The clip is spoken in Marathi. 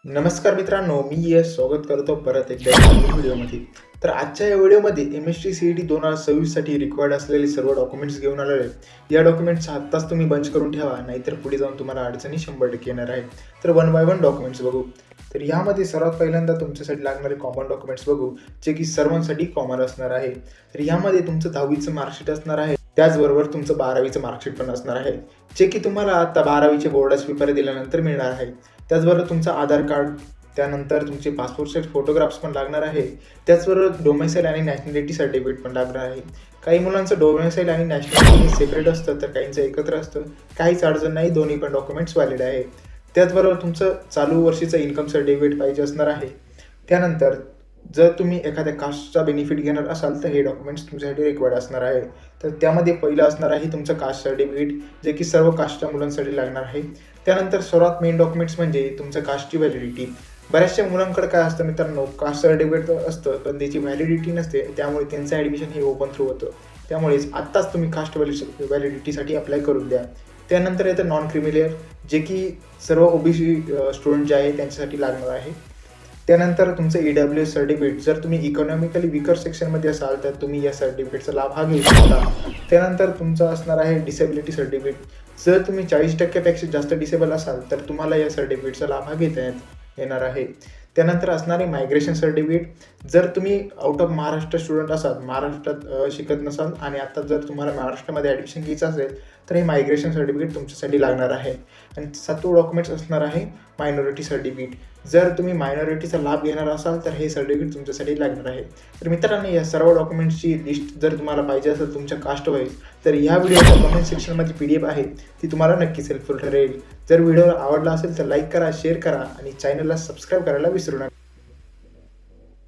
नमस्कार मित्रांनो, मी यश स्वागत करतो परत एकदा या नवीन व्हिडिओमध्ये. तर आजच्या या व्हिडिओमध्ये एम-एस-टी सी-ई-टी 2026 साठी रिक्वायर्ड असलेले सर्व डॉक्युमेंट्स घेऊन आलेलो आहे. या डॉक्युमेंट्सचा आत्ताच तुम्ही बंच करून ठेवा, नाहीतर पुढे जाऊन तुम्हाला अडचणी 100% येणार आहे. तर वन बाय वन डॉक्युमेंट्स बघू. तर यामध्ये सर्वात पहिल्यांदा तुमच्यासाठी लागणारे कॉमन डॉक्युमेंट्स बघू, जे की सर्वांसाठी कॉमन असणार आहे. तर यामध्ये तुमचं 10वीचं मार्कशीट असणार आहे, त्याचबरोबर तुमचं 12वीचं मार्कशीट पण असणार आहे, जे की तुम्हाला आता 12वीचे बोर्डाचे पेपर दिल्यानंतर मिळणार आहे. त्याचबरोबर तुमचं आधार कार्ड, त्यानंतर तुमचे पासपोर्ट साईज फोटोग्राफ्स पण लागणार आहे. त्याचबरोबर डोमेसाईल आणि नॅशनॅलिटी सर्टिफिकेट पण लागणार आहे. काही मुलांचं डोमेसाईल आणि नॅशनॅलिटी सेपरेट असतं, तर काहींचं एकत्र असतं. काहीच अडचण नाही, दोन्ही पण डॉक्युमेंट्स व्हॅलिड आहे. त्याचबरोबर तुमचं चालू वर्षीचं इन्कम सर्टिफिकेट पाहिजे असणार आहे. त्यानंतर जर तुम्ही एखाद्या कास्टचा बेनिफिट घेणार असाल, तर हे डॉक्युमेंट्स तुमच्यासाठी रिक्वायर्ड असणार आहे. तर त्यामध्ये पहिलं असणार आहे तुमचं कास्ट सर्टिफिकेट, जे की सर्व कास्टच्या मुलांसाठी लागणार आहे. त्यानंतर सर्वात मेन डॉक्युमेंट्स म्हणजे तुमचं कास्टची व्हॅलिडिटी. बऱ्याचशा मुलांकडे काय असतं मित्रांनो, कास्ट सर्टिफिकेट तर असतं, पण त्याची व्हॅलिडिटी नसते. त्यामुळे त्यांचं ॲडमिशन हे ओपन थ्रू होतं. त्यामुळेच आत्ताच तुम्ही कास्ट व्हॅलिडिटीसाठी अप्लाय करून द्या. त्यानंतर येतं नॉन क्रिमिलियर, जे की सर्व ओबीसी स्टुडंट जे आहे त्यांच्यासाठी लागणार आहे. त्यानंतर तुमचं EWS सर्टिफिकेट, जर तुम्ही इकॉनॉमिकली विकर सेक्शनमध्ये असाल, तर तुम्ही या सर्टिफिकेटचा लाभ हा घेऊ शकता. त्यानंतर तुमचं असणार आहे डिसेबिलिटी सर्टिफिकेट. जर तुम्ही 40% जास्त डिसेबल असाल, तर तुम्हाला या सर्टिफिकेटचा लाभ हा घेता येणार आहे. त्यानंतर असणारे मायग्रेशन सर्टिफिकेट, जर तुम्ही आउट ऑफ महाराष्ट्र स्टुडंट असाल, महाराष्ट्रात शिकत नसाल आणि आता जर तुम्हाला महाराष्ट्रामध्ये ॲडमिशन घ्यायचं असेल, तर हे मायग्रेशन सर्टिफिकेट तुमच्यासाठी लागणार आहे. आणि 7वं डॉक्युमेंट्स असणार आहे मायनॉरिटी सर्टिफिकेट. जर तुम्ही मायनॉरिटीचा लाभ घेणार असाल, तर हे सर्टिफिकेट तुमच्यासाठी लागणार आहे. तर मित्रांनो, या सर्व डॉक्युमेंट्सची लिस्ट जर तुम्हाला पाहिजे असेल तुमच्या कास्ट वाईज, तर ह्या व्हिडिओच्या कमेंट सेक्शनमध्ये PDF आहे, ती तुम्हाला नक्कीच हेल्पफुल ठरेल. जर व्हिडिओ आवडला असेल तर लाईक करा, शेअर करा आणि चॅनलला सबस्क्राईब करायला विसरू नका.